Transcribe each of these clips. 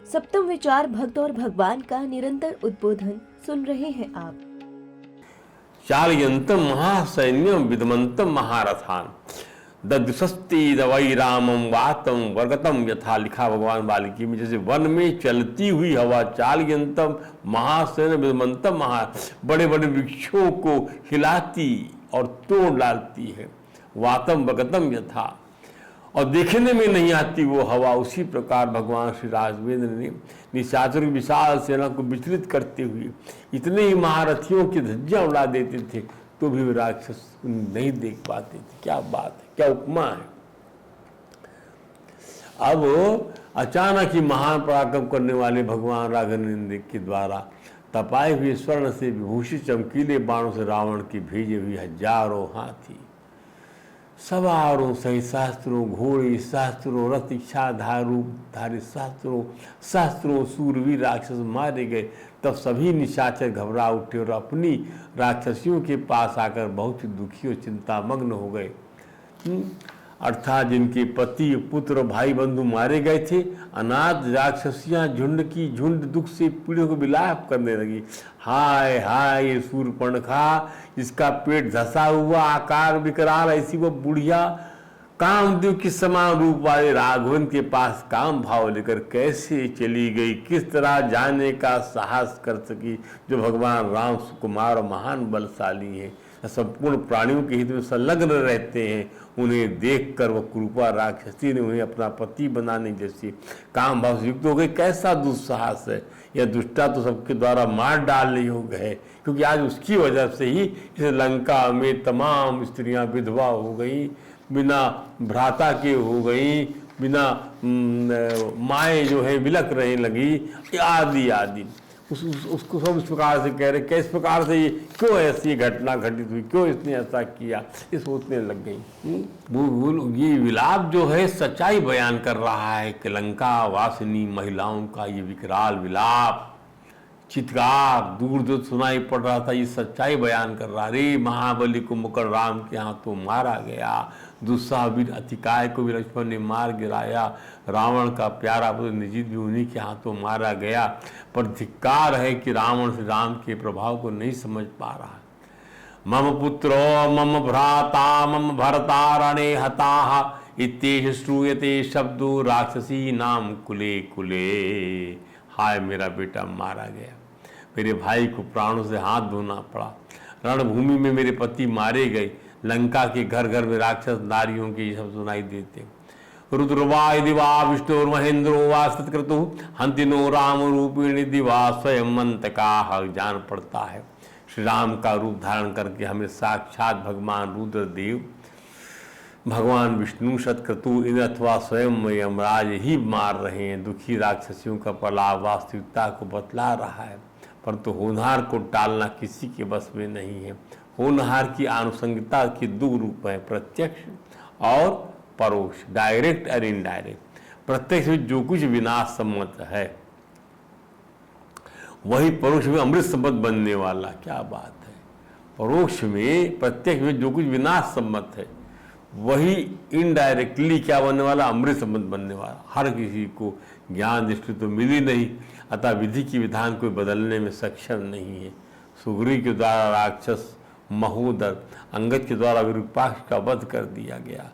सप्तम विचार भक्त और भगवान का निरंतर उद्बोधन सुन रहे हैं आप। चालयंतम महासैन्यम विदमंतम महारथान ददृशस्ति दवई रामम वातम वर्गतम यथा, लिखा भगवान वाल्मीकि में। जैसे वन में चलती हुई हवा, चालयंतम महासैन्य विदमंतम महा, बड़े बड़े वृक्षों को हिलाती और तोड़ डालती है। वातम वर्गतम यथा, और देखने में नहीं आती वो हवा, उसी प्रकार भगवान श्री राघवेंद्र ने निशाचर की विशाल सेना को विचलित करते हुए इतने ही महारथियों की धज्जियां उड़ा देते थे तो भी वे राक्षस नहीं देख पाते थे। क्या बात है, क्या उपमा है। अब अचानक ही महान पराक्रम करने वाले भगवान राघवेंद्र के द्वारा तपाए हुए स्वर्ण से विभूषित चमकीले बाणों से रावण की भेजे हुए हजारों हाथी, सवारों सहित शास्त्रों, घोड़े, शास्त्रों, रथ, इच्छाधारी शास्त्रों सूरवीर राक्षस मारे गए। तब सभी निशाचर घबरा उठे और अपनी राक्षसियों के पास आकर बहुत दुखी और चिंतामग्न हो गए। अर्थात जिनके पति, पुत्र, भाई, बंधु मारे गए थे, अनाथ राक्षसियां झुंड की झुंड दुख से पीड़ियों को विलाप करने लगी। हाय हाय, ये शूर्पणखा, इसका पेट धसा हुआ, आकार विकराल, ऐसी वो बुढ़िया कामदेव के समान रूप वाले राघवन के पास काम भाव लेकर कैसे चली गई, किस तरह जाने का साहस कर सकी जो भगवान राम सुकुमार महान बलशाली हैं, संपूर्ण प्राणियों के हित में संलग्न रहते हैं। उन्हें देखकर वह कुरूपा राक्षसी ने उन्हें अपना पति बनाने जैसी काम भाव से युक्त हो गई। कैसा दुस्साहस है। यह दुष्टा तो सबके द्वारा मार डालने योग्य है, क्योंकि आज उसकी वजह से ही इस लंका में तमाम स्त्रियां विधवा हो गई, बिना भ्राता के हो गई, बिना माएँ जो है विलक रहने लगी, आदि आदि। उसको सब इस प्रकार से कह रहे, किस प्रकार से ये क्यों ऐसी घटना घटित हुई, क्यों इसने ऐसा किया, ये सोचने लग गई। ये विलाप जो है सच्चाई बयान कर रहा है कि लंका वासिनी महिलाओं का ये विकराल विलाप, चित्कार दूर दूर सुनाई पड़ रहा था। ये सच्चाई बयान कर रहा, रे महाबली को मुकर राम के हाथों मारा गया, दुस्साहवीर अतिकाय को भी लक्ष्मण ने मार गिराया, रावण का प्यारा पुत्र निजित भी उन्हीं के हाथों मारा गया। पर धिक्कार है कि रावण से राम के प्रभाव को नहीं समझ पा रहा। मम पुत्रो मम भ्राता मम भरता रणे हताः इत्येष श्रूयते शब्दो राक्षसी नाम कुले कुले। हाय, मेरा बेटा मारा गया, मेरे भाई को प्राणों से हाथ धोना पड़ा, रणभूमि में मेरे पति मारे गए, लंका के घर घर में राक्षस नारियों के सब सुनाई देते। रुद्रवा दिवा विष्णु महेंद्रो वा सत्क्रतु हंतिनो राम रूपिणी दिवा स्वयं अंतका। जान पड़ता है श्री राम का रूप धारण करके हमें साक्षात भगवान रुद्रदेव, भगवान विष्णु, शतक्रतु अथवा स्वयं यमराज ही मार रहे हैं। दुखी राक्षसियों का प्रलाप वास्तविकता को बतला रहा है, परंतु होनहार को टालना किसी के बस में नहीं है। होनहार की आनुषंगिकता के दो रूप हैं, प्रत्यक्ष और परोक्ष, डायरेक्ट और इनडायरेक्ट। प्रत्यक्ष में जो कुछ विनाश सम्मत है वही परोक्ष में अमृत सम्मत बनने वाला। क्या बात है। परोक्ष में, प्रत्यक्ष में जो कुछ विनाश सम्मत है वही इनडायरेक्टली क्या बनने वाला, अमृत सम्मत बनने वाला। हर किसी को ज्ञान दृष्टि तो मिली नहीं, अतः विधि की विधान को बदलने में सक्षम नहीं है। सुग्रीव के द्वारा राक्षस महोदर अंगद के द्वारा विरूपाक्ष का वध कर दिया गया।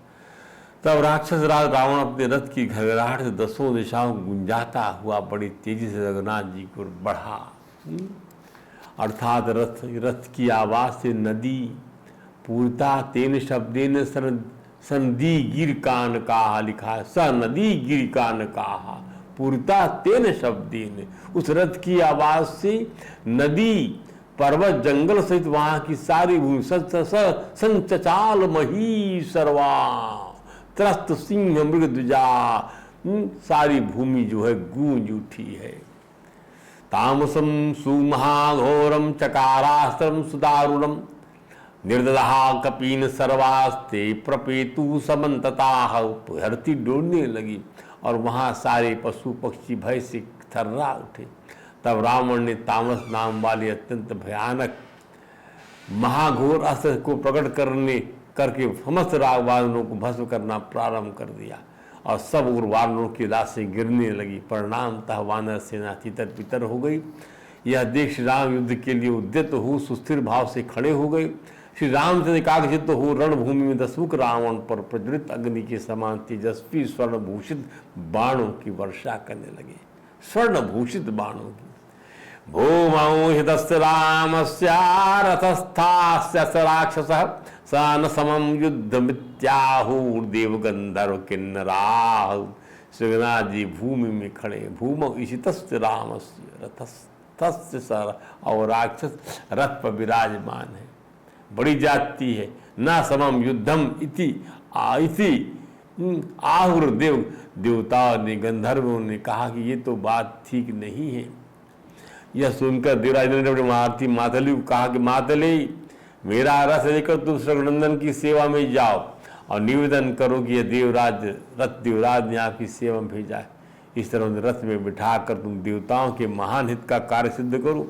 तब राक्षस राज रावण अपने रथ की घरघराहट से दसों दिशाओं गुंजाता हुआ बड़ी तेजी से रघुनाथ जी को बढ़ा। अर्थात रथ की आवाज से नदी पूर्ता तेन शब्देन सनदी गिर कान कहा, लिखा है स नदी गिर कान कहा पूर्ता तेन शब्देन। उस रथ की आवाज से नदी, पर्वत, जंगल सहित वहां की सारी भूमि संचाल मही सर्वा त्रस्त सिंह मृग द्विजा, सारी भूमि जो है गूंज उठी है। तामसम सुमहाघोरम चकारास्त्रम सुदारुणम निर्दहा कपीन सर्वास्ते प्रपेतु समन्तताः। धरती डोलने लगी और वहाँ सारे पशु पक्षी भय से थर्रा उठे। तब रावण ने तामस नाम वाले अत्यंत भयानक महाघोर अस्त्र को प्रकट करके समस्त रावणों को भस्म करना प्रारंभ कर दिया और सब उर्वानों की लाशें गिरने लगी। परिणामतः वानर सेना तितर पितर हो गई। यह देख श्री राम युद्ध के लिए उद्यत हो सुस्थिर भाव से खड़े हो गए। श्री राम से एकाग्रचित्त हो रणभूमि में दशमुख रावण पर प्रज्वलित अग्नि के समान तेजस्वी स्वर्णभूषित बाणों की वर्षा करने लगे। स्वर्णभूषित बाणों की। भूमौ हितस्य रामस्य रथस्थास्य स राक्षसः स न समं युद्धमित्याहुर्देव गंधर्व किन्नराः। श्रीनाथ जी भूमि में खड़े। भूमौ ईशितस्य रामस्य रथस्थस्य स, और राक्षस रथ पर विराजमान है। बड़ी जाति है। न समम युद्धम इति आहुर देव। देवताओं ने गंधर्वों ने कहा कि ये तो बात ठीक नहीं है। यह सुनकर देवराज ने अपनी महारथी मातली को कहा कि मातली, मेरा रथ लेकर तुम रघुनंदन की सेवा में जाओ और निवेदन करो कि यह देवराज ने आपकी सेवा में भेजा है। इस तरह उन्हें रथ में बिठाकर तुम देवताओं के महान हित का कार्य सिद्ध करो।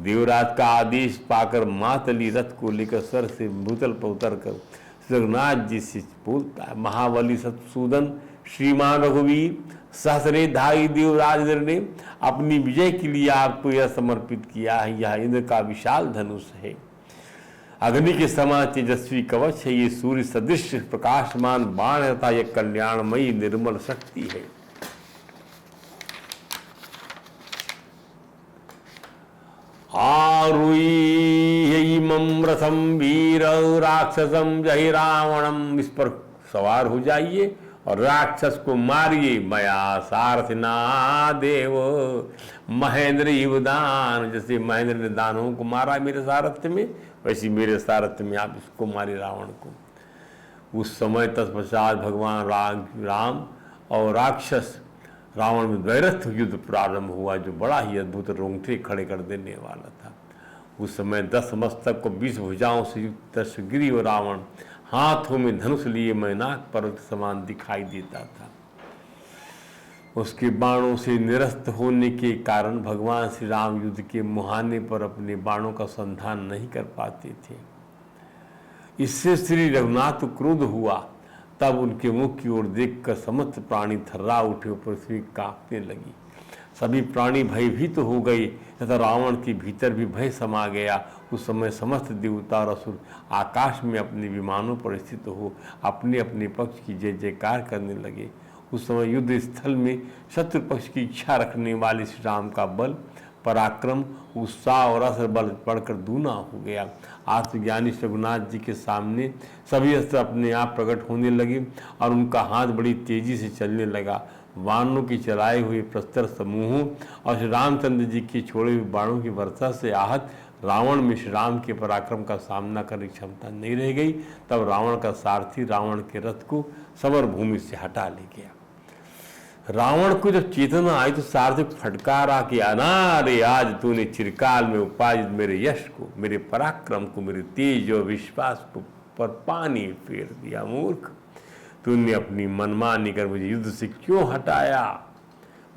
देवराज का आदेश पाकर मातली रथ को लेकर स्वर से भूतल पर उतर कर रघुनाथ जी से बोलता है, महाबली शत्रुसूदन श्रीमान रघुवीर, सहस्रे धाई देवराज ने अपनी विजय के लिए आपको यह समर्पित किया है। यह इंद्र का विशाल धनुष है, अग्नि के समान तेजस्वी कवच है। ये सूर्य सदृश प्रकाशमान बाण है तथा यह कल्याणमयी निर्मल शक्ति है। आरुईमं रथम वीर राक्षसम जहि रावणम। इस पर सवार हो जाइए और राक्षस को मारिए। मया सारथिना देव महेंद्र युवदान। जैसे महेंद्र ने दानवों को मारा मेरे सारथ्य में, वैसे मेरे सारथ्य में आप इसको मारे रावण को। उस समय तत्पश्चात भगवान राम और राक्षस रावण में द्वैरथ युद्ध प्रारंभ हुआ, जो बड़ा ही अद्भुत रोंगटे खड़े कर देने वाला था। उस समय 10 मस्तक को 20 भुजाओं से युक्त दशग्रीव और रावण हाथों में धनुष लिए मैनाक पर्वत समान दिखाई देता था। उसके बाणों से निरस्त होने के कारण भगवान श्री राम युद्ध के मुहाने पर अपने बाणों का संधान नहीं कर पाते थे। इससे श्री रघुनाथ क्रोध हुआ। तब उनके मुख की ओर देखकर समस्त प्राणी थर्रा उठे, पृथ्वी कांपने लगी। सभी प्राणी भयभीत हो गए तथा रावण के भीतर भी भय समा गया। उस समय समस्त देवता और असुर आकाश में अपने विमानों पर स्थित हो अपने अपने पक्ष की जय जयकार करने लगे। उस समय युद्ध स्थल में शत्रु पक्ष की इच्छा रखने वाले श्री राम का बल, पराक्रम, उत्साह और असर बल बढ़कर दूना हो गया। आत्मज्ञानी रघुनाथ जी के सामने सभी अस्त्र अपने आप प्रकट होने लगे और उनका हाथ बड़ी तेजी से चलने लगा। वानरों की चलाए हुए प्रस्तर समूहों और श्री रामचंद्र जी के छोड़े हुए बाणों की वर्षा से आहत रावण में श्री राम के पराक्रम का सामना करने की क्षमता नहीं रह गई। तब रावण का सारथी रावण के रथ को समर भूमि से हटा ले गया। रावण को जब चेतना आई तो सारथी फटकारा कि अनारे, आज तूने चिरकाल में उपार्जित मेरे यश को, मेरे पराक्रम को, मेरे तेज और विश्वास को पर पानी फेर दिया। मूर्ख, तूने अपनी मनमानी कर मुझे युद्ध से क्यों हटाया,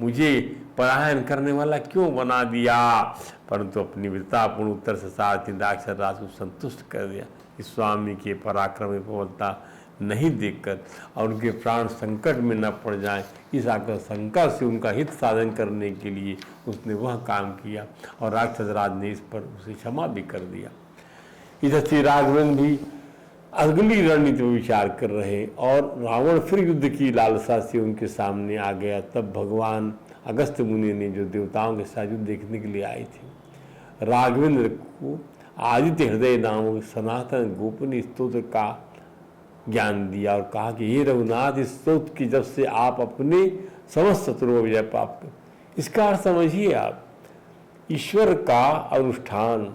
मुझे पलायन करने वाला क्यों बना दिया। परंतु अपनी वीरतापूर्ण उत्तर से सारथी राक्षस राज को संतुष्ट कर दिया। इस स्वामी के पराक्रम में प्रबलता नहीं देखकर और उनके प्राण संकट में न पड़ जाएं, इस आशंका से उनका हित साधन करने के लिए उसने वह काम किया और राक्षस राज ने इस पर उसे क्षमा भी कर दिया। इधर श्री राघवेंद्र भी अगली रणनीति पर विचार कर रहे और रावण फिर युद्ध की लालसा से उनके सामने आ गया। तब भगवान अगस्त मुनि ने, जो देवताओं के साथ युद्ध देखने के लिए आए थे, राघवेंद्र को आदित्य हृदय नामक सनातन गोपनीय स्तोत्र का ज्ञान दिया और कहा कि हे रघुनाथ, इस स्तोत्र की जब से आप अपने समस्त शत्रुओं विजय प्राप्त, इसका अर्थ समझिए आप, ईश्वर का अनुष्ठान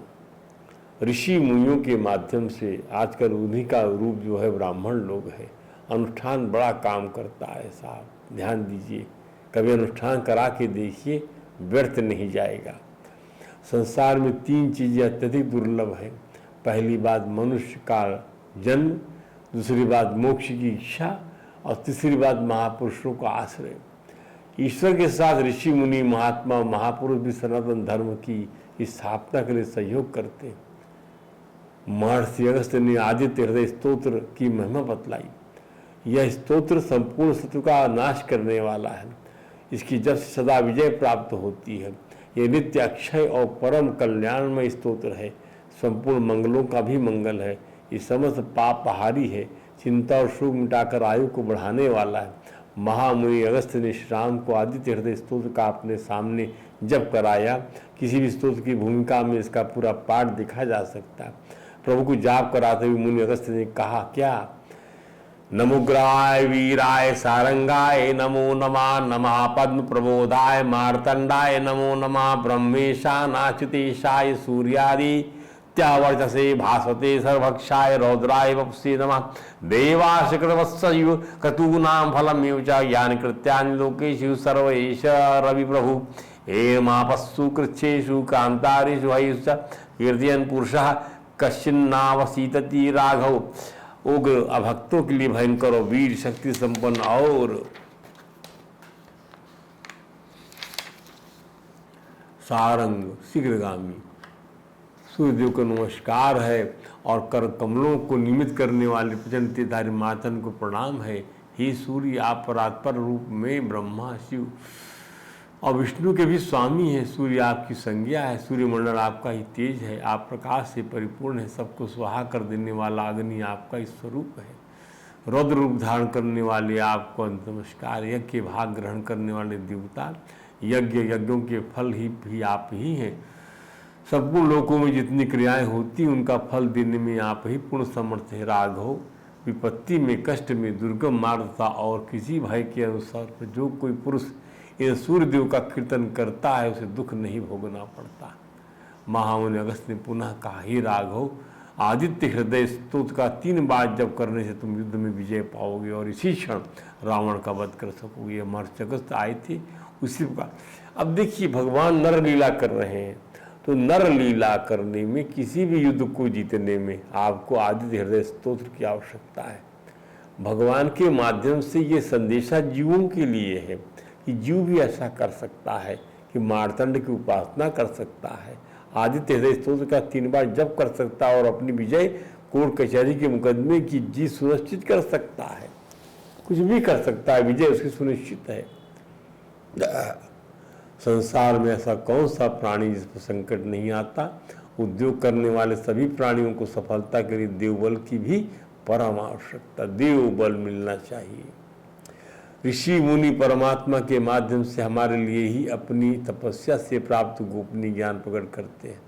ऋषि मुनियों के माध्यम से, आजकल उन्हीं का रूप जो है ब्राह्मण लोग है, अनुष्ठान बड़ा काम करता है साहब, ध्यान दीजिए, कभी अनुष्ठान करा के देखिए, व्यर्थ नहीं जाएगा। संसार में 3 चीज़ें अत्यधिक दुर्लभ हैं। पहली बात मनुष्य का जन्म, दूसरी बात मोक्ष की इच्छा और तीसरी बात महापुरुषों का आश्रय। ईश्वर के साथ ऋषि मुनि महात्मा महापुरुष भी सनातन धर्म की स्थापना के लिए सहयोग करते हैं। महर्षि अगस्त्य ने आदित्य हृदय स्तोत्र की महिमा बतलाई। यह स्तोत्र संपूर्ण शत्रु का नाश करने वाला है। इसकी जब से सदा विजय प्राप्त होती है। यह नित्य अक्षय और परम कल्याणमय स्तोत्र है। संपूर्ण मंगलों का भी मंगल है। ये समस्त पापहारी है। चिंता और शोक मिटाकर आयु को बढ़ाने वाला है। महामुनि अगस्त्य ने श्री राम को आदित्य हृदय स्तोत्र का अपने सामने जप कराया। किसी भी स्तोत्र की भूमिका में इसका पूरा पाठ देखा जा सकता है। प्रभु को जाप कराते हुए मुनि अगस्त्य ने कहा क्या, नमोग्राय वीराय सारंगाय नमो नमः, नमः पद्म प्रबोधाय मार्तंडाय नमो नमः, ब्रह्मेशानाच्युतेशाय सूर्यादि त्यावर्चसे भास्वते सर्वभक्षाय रौद्राय वपुषे नमः, देवाशकृतवत्सयु क्रतूनां फलमेव च यानि कृत्यानि लोकेषु सर्व एष रवि प्रभु हेमापस्सु कृच्छेषु कान्तारेषु हयेषु च कीर्तयन् पुरुषः कश्चिन्नावसीतति राघव। उग्र अभक्तों के लिए भयंकर और वीर शक्ति संपन्न और सारंग शीघ्रगामी सूर्यदेव को नमस्कार है और कर कमलों को निमित्त करने वाले प्रचंड तेजधारी मातन को प्रणाम है। हे सूर्य, आप परात्पर रूप में ब्रह्मा शिव और विष्णु के भी स्वामी हैं। सूर्य आपकी संज्ञा है। सूर्यमंडल आपका ही तेज है। आप प्रकाश से परिपूर्ण है। सबको स्वाहा कर देने वाला अग्नि आपका ही स्वरूप है। रौद्र रूप धारण करने वाले आपको नमस्कार। यज्ञ के भाग ग्रहण करने वाले देवता, यज्ञों के फल ही आप ही हैं। संपूर्ण लोकों में जितनी क्रियाएं होती उनका फल देने में आप ही पूर्ण समर्थ है। राघव, विपत्ति में, कष्ट में, दुर्गम मार्ग था और किसी भय के अनुसार जो कोई पुरुष इन सूर्यदेव का कीर्तन करता है उसे दुख नहीं भोगना पड़ता। महामुनि अगस्त्य ने पुनः कहा, हे राघव, आदित्य हृदय स्तोत्र का 3 बार जप करने से तुम युद्ध में विजय पाओगे और इसी क्षण रावण का वध कर सकोगे। महर्षि अगस्त्य आए थे उसी प्रकार। अब देखिए, भगवान नर लीला कर रहे हैं, तो नर लीला करने में, किसी भी युद्ध को जीतने में आपको आदित्य हृदय स्तोत्र की आवश्यकता है। भगवान के माध्यम से ये संदेशा जीवों के लिए है कि जीव भी ऐसा कर सकता है कि मार्तंड की उपासना कर सकता है, आदित्य हृदय स्तोत्र का 3 बार जप कर सकता है और अपनी विजय कोर्ट कचहरी के मुकदमे की जीत सुनिश्चित कर सकता है। कुछ भी कर सकता है, विजय उसकी सुनिश्चित है। संसार में ऐसा कौन सा प्राणी जिस पर संकट नहीं आता। उद्योग करने वाले सभी प्राणियों को सफलता के लिए देवबल की भी परम आवश्यकता, देवबल मिलना चाहिए। ऋषि मुनि परमात्मा के माध्यम से हमारे लिए ही अपनी तपस्या से प्राप्त गोपनीय ज्ञान प्रकट करते हैं।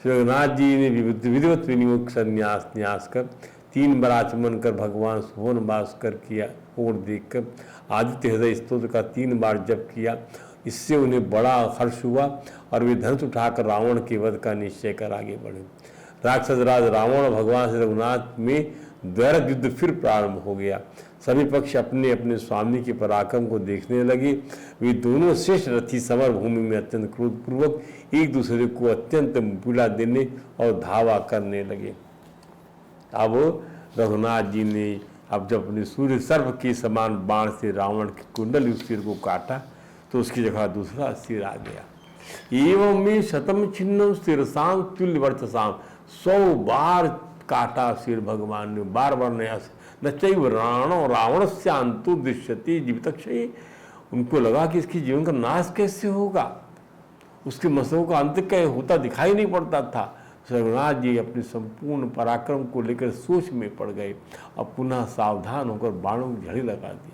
श्री रघुनाथ जी ने विधिवत विनियोग संन्यास न्यास कर 3 बार आचमन कर भगवान सुभन भास्कर की ओर देखकर आदित्य हृदय स्तोत्र का 3 बार जप किया। इससे उन्हें बड़ा हर्ष हुआ और वे धनुष उठाकर रावण के वध का निश्चय कर आगे बढ़े। राक्षस राज रावण और भगवान श्री रघुनाथ में द्वैरथ युद्ध फिर प्रारंभ हो गया। सभी पक्ष अपने अपने स्वामी के पराक्रम को देखने लगे। वे दोनों श्रेष्ठ रथी समर भूमि में अत्यंत क्रोधपूर्वक एक दूसरे को अत्यंत पीड़ा देने और धावा करने लगे। अब रघुनाथ जी ने जब अपने सूर्य सर्प के समान बाण से रावण की कुंडल सिर को काटा तो उसकी जगह दूसरा सिर आ गया। एवं में शतम छिन्नम सिरसाम तुल्य वर्चसाम, 100 बार काटा सिर भगवान ने, बार बार नया न चैव राणो रावण से अंतु दृश्यति जीवितक्षय। उनको लगा कि इसकी जीवन का नाश कैसे होगा, उसके मसलों का अंत क्या होता दिखाई नहीं पड़ता था। रघुनाथ जी अपने संपूर्ण पराक्रम को लेकर सोच में पड़ गए और पुनः सावधान होकर बाणों की झड़ी लगा दी।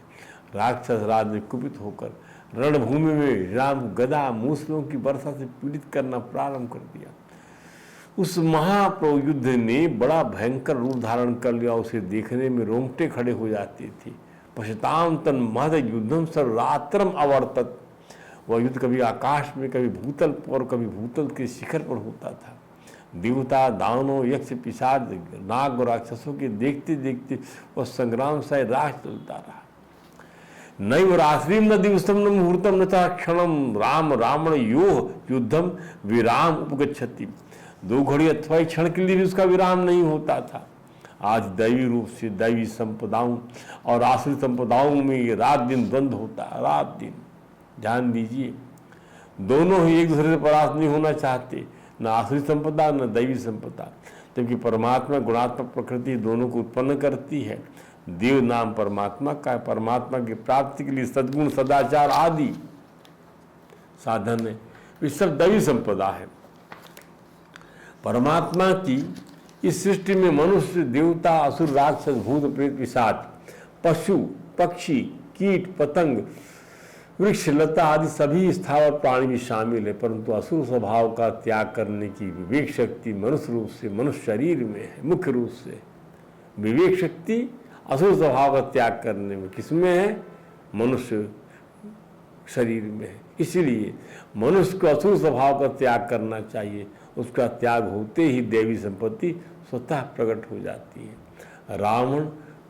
राक्षस राज ने कुपित होकर रणभूमि में राम गदा मूसलों की वर्षा से पीड़ित करना प्रारंभ कर दिया। उस महाप्रभु युद्ध ने बड़ा भयंकर रूप धारण कर लिया। उसे देखने में रोंगटे खड़े हो जाते थे। पश्चाताम तन महद युद्धम सर्वरात्रम अवर्तत। वह युद्ध कभी आकाश में, कभी भूतल पर, कभी भूतल के शिखर पर होता था। देवता, दानव, यक्ष, पिशाच, नाग और राक्षसों के देखते देखते वह संग्राम सा राह चलता रहा। नैव रात्रिम न दिवसम न मुहूर्तम न च क्षणम राम रावण योः युद्धम विराम उपगच्छति। 2 घड़ी अथवा क्षण के लिए भी उसका विराम नहीं होता था। आज दैवी रूप से दैवी संपदाओं और आश्रित संपदाओं में ये रात दिन द्वंद्व होता है। रात दिन ध्यान दीजिए, दोनों ही एक दूसरे से परास्त नहीं होना चाहते, न आश्रित संपदा न दैवी संपदा। जबकि परमात्मा गुणात्मक प्रकृति दोनों को उत्पन्न करती है। देव नाम परमात्मा का, परमात्मा की प्राप्ति के लिए सद्गुण सदाचार आदि साधन है, ये सब दैवी संपदा है। परमात्मा की इस सृष्टि में मनुष्य, देवता, असुर, राक्षस, भूत, प्रेत, पिशाच, पशु, पक्षी, कीट, पतंग, वृक्ष, लता आदि सभी स्थावर प्राणी भी शामिल है, परंतु असुर स्वभाव का त्याग करने की विवेक शक्ति मनुष्य रूप से, मनुष्य शरीर में है। मुख्य रूप से विवेक शक्ति असुर स्वभाव का त्याग करने में किसमें है? मनुष्य शरीर में है। इसीलिए मनुष्य को असुर स्वभाव का त्याग करना चाहिए। उसका त्याग होते ही देवी संपत्ति स्वतः प्रकट हो जाती है। रावण,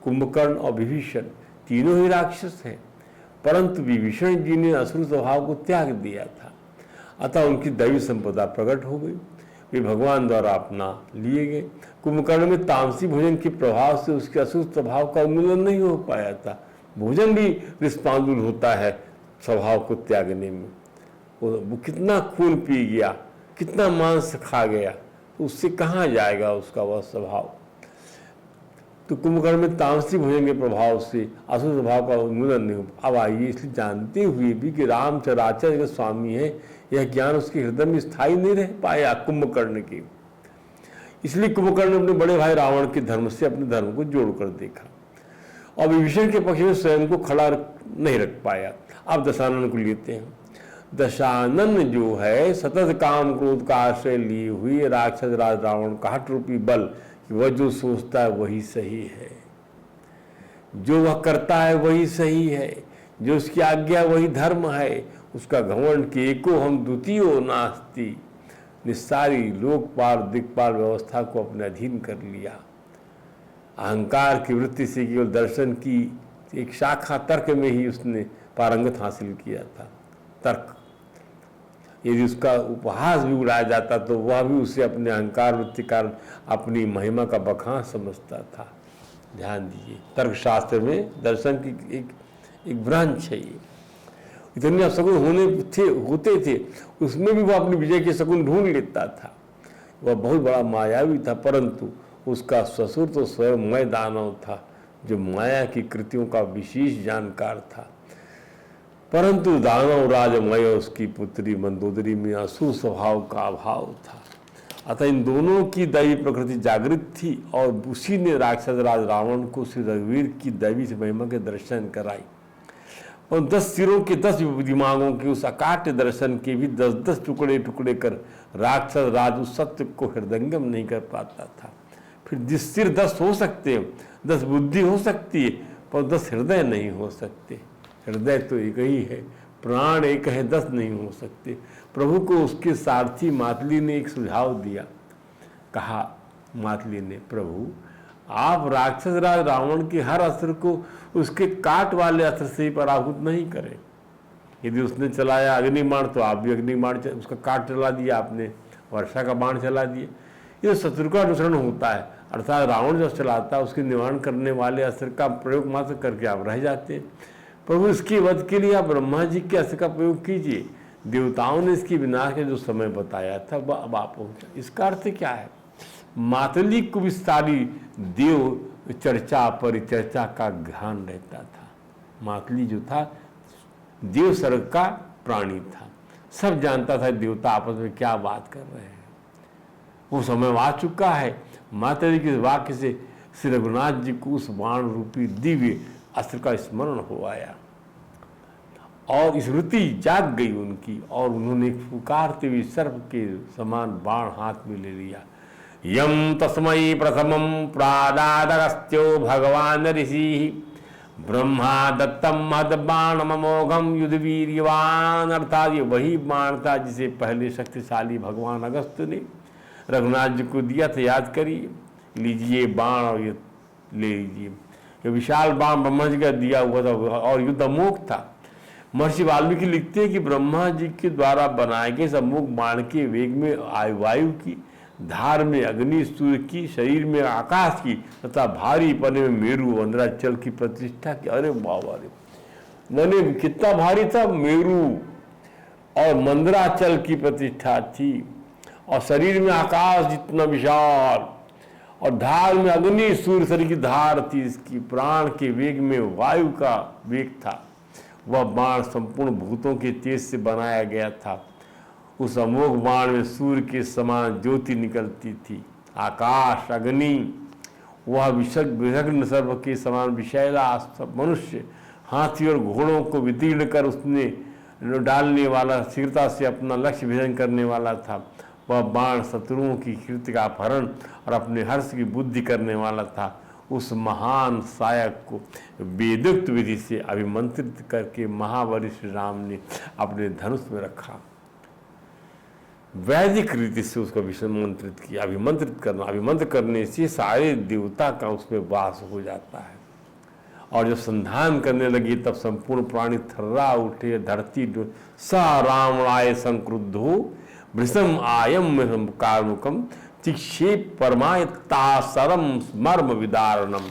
कुंभकर्ण और विभीषण तीनों ही राक्षस हैं, परंतु विभीषण जी ने असुर स्वभाव को त्याग दिया था, अतः उनकी दैवी संपदा प्रकट हो गई, वे भगवान द्वारा अपना लिए गए। कुंभकर्ण में तामसी भोजन के प्रभाव से उसके असुर स्वभाव का उन्मूलन नहीं हो पाया था। भोजन भी रिस्पांडुल होता है स्वभाव को त्यागने में। वो कितना खून पी गया, कितना मांस खा गया, तो उससे कहाँ जाएगा उसका वह स्वभाव। तो कुंभकर्ण में तामसी भोजन के प्रभाव से असुर स्वभाव का उन्मूलन नहीं हो। अब आइए, इसलिए जानते हुए भी कि राम चराचर के स्वामी है, यह ज्ञान उसके हृदय में स्थायी नहीं रह पाया कुंभकर्ण के। इसलिए कुंभकर्ण ने अपने बड़े भाई रावण के धर्म से अपने धर्म को जोड़कर देखा और विभीषण के पक्ष में स्वयं को खड़ा नहीं रख पाया। अब दशानन को लेते हैं। दशानन जो है सतत काम क्रोध का आश्रय लिए हुए राक्षस राज रावण का हठ रूपी बल, वह जो सोचता है वही सही है, जो वह करता है वही सही है, जो उसकी आज्ञा वही धर्म है। उसका घमंड कि एको हम द्वितीयो नास्ति, ने सारी लोकपाल दिक्पाल व्यवस्था को अपने अधीन कर लिया। अहंकार की वृत्ति से केवल दर्शन की एक शाखा तर्क में ही उसने पारंगत हासिल किया था। तर्क, यदि उसका उपहास भी उड़ाया जाता तो वह भी उसे अपने अहंकार वृत्ति कारण अपनी महिमा का बखान समझता था। ध्यान दीजिए, तर्कशास्त्र में दर्शन की एक ब्रांच है। ये इतने शकुन होते थे, उसमें भी वह अपनी विजय के शकुन ढूंढ लेता था। वह बहुत बड़ा मायावी था, परंतु उसका ससुर तो स्वयं मय दानव था, जो माया की कृतियों का विशेष जानकार था। परंतु दानव राजमय उसकी पुत्री मंदोदरी में असुर स्वभाव का अभाव था। अतः इन दोनों की दैवी प्रकृति जागृत थी और उसी ने राक्षस राज रावण को श्री रघुवीर की दैवी महिमा के दर्शन कराई। और 10 सिरों के 10 दिमागों के उस अकाट्य दर्शन के भी 10-10 टुकड़े टुकड़े कर राक्षस राज उस सत्य को हृदयंगम नहीं कर पाता था। फिर 10 सिर 10 हो सकते हैं, 10 बुद्धि हो सकती है, पर 10 हृदय नहीं हो सकते। हृदय तो एक ही है, प्राण एक है, 10 नहीं हो सकते। प्रभु को उसके सारथी मातली ने एक सुझाव दिया। कहा मातली ने, प्रभु आप राक्षस राज रावण के हर अस्त्र को उसके काट वाले अस्त्र से ही पराभूत नहीं करें। यदि उसने चलाया अग्निबाण तो आप भी अग्निबाण, उसका काट चला दिया आपने, वर्षा का बाण चला दिया। ये शत्रु का अनुसरण होता है, अर्थात रावण जो चलाता है उसके निवारण करने वाले अस्त्र का प्रयोग मात्र करके आप रह जाते हैं। प्रभु इसके वध के लिए आप ब्रह्मा जी के अस्त्र का प्रयोग कीजिए। देवताओं ने इसकी विनाश का जो समय बताया था वह अब आप पहुंचा। इसका अर्थ क्या है? मातली को भी सारी देव चर्चा परिचर्चा का ध्यान रहता था। मातली जो था देव सर्ग का प्राणी था, सब जानता था देवता आपस में क्या बात कर रहे हैं। वो समय आ चुका है। मातली के वाक्य से श्री रघुनाथ जी को उस बाण रूपी दिव्य अस्त्र का स्मरण हो आया और स्मृति जाग गई उनकी, और उन्होंने पुकारते हुए सर्प के समान बाण हाथ में ले लिया। यम तस्मै प्रथमं प्रादादगस्त्यो भगवान ऋषि ब्रह्मा दत्तम महद्बाणमोघम युद्धवीर्यवान। अर्थात ये वही बाण था जिसे पहले शक्तिशाली भगवान अगस्त ने रघुनाथ जी को दिया था। याद करिए, लीजिए बाण और ये ले लीजिए। ये विशाल बाण ब्रह्मा जी का दिया हुआ था और युद्ध अमोघ था। महर्षि वाल्मीकि लिखते हैं कि ब्रह्मा जी के द्वारा बनाए गए अमोघ बाण के वेग में वायु की, धार में अग्नि, सूर्य की, शरीर में आकाश की तथा भारी पने में मेरु वंदराचल की प्रतिष्ठा की। अरे बाबा रे, मैंने कितना भारी था! मेरु और मंदराचल की प्रतिष्ठा थी और शरीर में आकाश जितना विशाल और ढाल में अग्नि सूर्य शरीर की धार थी, इसकी प्राण के वेग में वायु का वेग था। वह बाण संपूर्ण भूतों के तेज से बनाया गया था। उस अमोघ बाण में सूर्य के समान ज्योति निकलती थी। आकाश, अग्नि, वह विषग्न सर्व के समान विषैला मनुष्य, हाथी और घोड़ों को वितीर्ण कर उसने डालने वाला, शीघ्रता से अपना लक्ष्य भेदन करने वाला था। वह बाण शत्रुओं की कीर्ति का अपहरण और अपने हर्ष की बुद्धि करने वाला था। उस महान सायक को वेदोक्त विधि से अभिमंत्रित करके महाबली श्री राम ने अपने धनुष में रखा। वैदिक रीति से उसको अभिमंत्रित किया। अभिमंत्र करने से सारे देवता का उसमें वास हो जाता है। और जब संधान करने लगी तब संपूर्ण प्राणी थर्रा उठे, धरती स रावणाय संक्रुद्धो वृषम आयम कार्मुकम चिक्षेप परमाय तासरम मर्म विदारणम।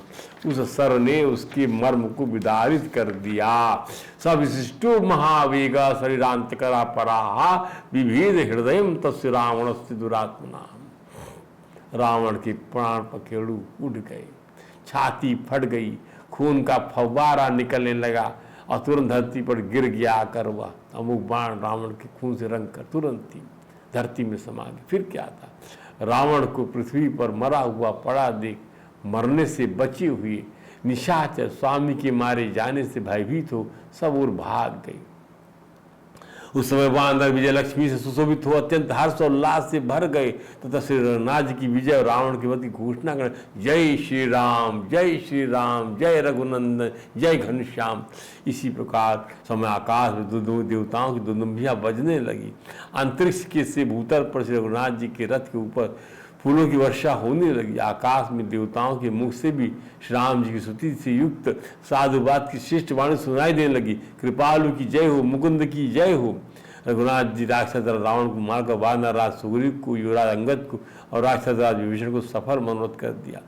उस सर ने उसके मर्म को विदारित कर दिया। सब विशिष्टो महावेगा शरीरांतकरा पराहा विभेद हृदय तस्य रावणस्य दुरात्मना। रावण के प्राण पखेड़ू उड़ गए, छाती फट गई, खून का फव्वारा निकलने लगा और तुरंत धरती पर गिर गया आकर वह अमुक बाण रावण के खून से रंग कर तुरंत ही धरती में समा गया। फिर क्या था, रावण को पृथ्वी पर मरा हुआ पड़ा देख मरने से बची हुई निशाचर स्वामी के मारे जाने से भयभीत हो सब ओर भाग गई। उस समय वहां अंदर विजय लक्ष्मी से सुशोभित हो अत्यंत हर्ष और उल्लास से भर गए तथा श्री रघुनाथ जी की विजय और रावण की वध की घोषणा कर जय श्री राम, जय श्री राम, जय रघुनंदन, जय घनश्याम। इसी प्रकार समय आकाश में देवताओं की दुंदुभियां बजने लगी। अंतरिक्ष के से भूतल पर श्री रघुनाथ जी के रथ के ऊपर फूलों की वर्षा होने लगी। आकाश में देवताओं के मुख से भी श्री राम जी की स्तुति से युक्त साधुवाद की श्रेष्ठ वाणी सुनाई देने लगी। कृपालु की जय हो, मुकुंद की जय हो। रघुनाथ जी राक्षस रावण को मारकर वानर राज सुग्रीव को, युवराज अंगद को और राक्षस राज विभीषण को सफल मनोरथ कर दिया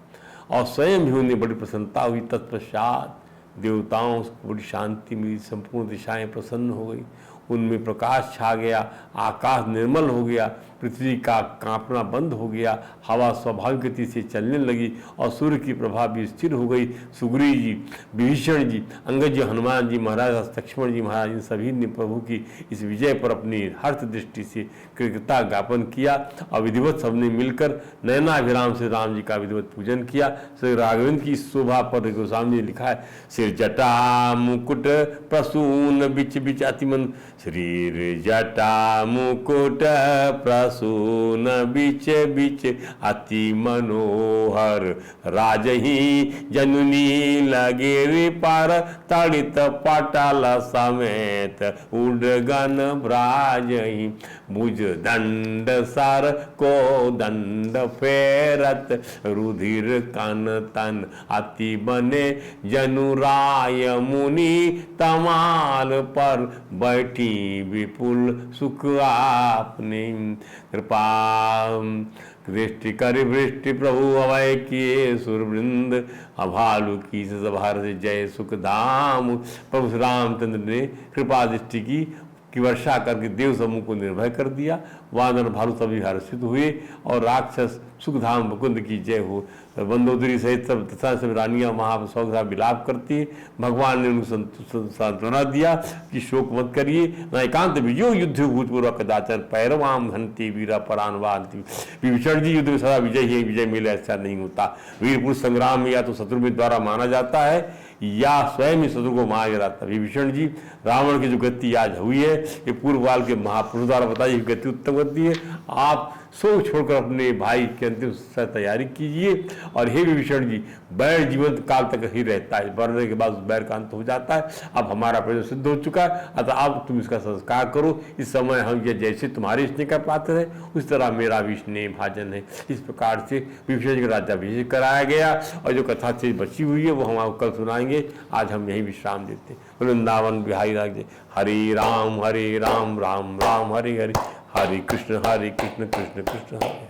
और स्वयं भी उन्हें बड़ी प्रसन्नता हुई। तत्पश्चात देवताओं को बड़ी शांति मिली, संपूर्ण दिशाएं प्रसन्न हो गई, उनमें प्रकाश छा गया, आकाश निर्मल हो गया, पृथ्वी का कांपना बंद हो गया, हवा स्वाभाविक गति से चलने लगी और सूर्य की प्रभा भी स्थिर हो गई। सुग्रीव जी, विभीषण जी, अंगद जी, हनुमान जी महाराज, लक्ष्मण जी महाराज, इन सभी ने प्रभु की इस विजय पर अपनी हर्ष दृष्टि से कृतज्ञता ज्ञापन किया और विधिवत सबने मिलकर नयनाभिराम से राम जी का विधिवत पूजन किया। श्री राघवेंद्र की शोभा पर गोस्वामी ने लिखा है, सिर जटा मुकुट प्रसून बिच बिच अतिमन, श्रीर जटा मुकुट प्रसून बिच बिच अति मनोहर, राजही जनुनी लगे पर तड़ित पटल समेत उडगन ब्राजही, भुज दंड सर को दंड फेरत, रुधिर कन तन अति बने, जनुराय मुनि तमाल पर बैठी विपुल सुख आपने, कृपा दृष्टि कर वृष्टि प्रभु अवय किए सुरवृंद, अभालु की सभार से जय सुख धाम। प्रभु श्री रामचंद्र ने कृपा दृष्टि की वर्षा करके देव समूह को निर्भय कर दिया। वानर भालू सभी हर्षित हुए और राक्षस सुखधाम मुकुंद की जय हो। मंदोदरी सहित सब तथा सब रानियां महासौधा विलाप करती है। भगवान ने उनको सांत्वना दिया कि शोक मत करिए, न एकांत विजयो युद्ध भूतपूर्व कदाचन पैरवाम घंटी वीरा परानवांति। विभीषण जी युद्ध में सदा विजय ही विजय मिले ऐसा नहीं होता। वीर पुरुष संग्राम में या तो शत्रु के द्वारा माना जाता है या स्वयं ही शत्रु को मार गिराता है। विभीषण जी, रावण की जो गति आज हुई है ये पूर्व काल के महापुरुष द्वारा बताई गति उत्तम गति है। आप सो छोड़कर अपने भाई के अंतिम तैयारी कीजिए। और हे विभीषण जी, बैर जीवंत काल तक ही रहता है, मरने के बाद बैर का अंत हो जाता है। अब हमारा प्रयोजन सिद्ध हो चुका है, अतः अब तुम इसका संस्कार करो। इस समय हम ये जैसे तुम्हारे स्नेह का पात्र है उस तरह मेरा भी स्नेह भाजन है। इस प्रकार से विभीषण जी का राज्याभिषेक कराया गया और जो कथा से बची हुई है वो हम आपको कल सुनाएंगे। आज हम यही विश्राम देते हैं। वृंदावन बिहारी राज्य हरे राम राम राम हरे हरे, हरे कृष्ण कृष्ण कृष्ण हरे।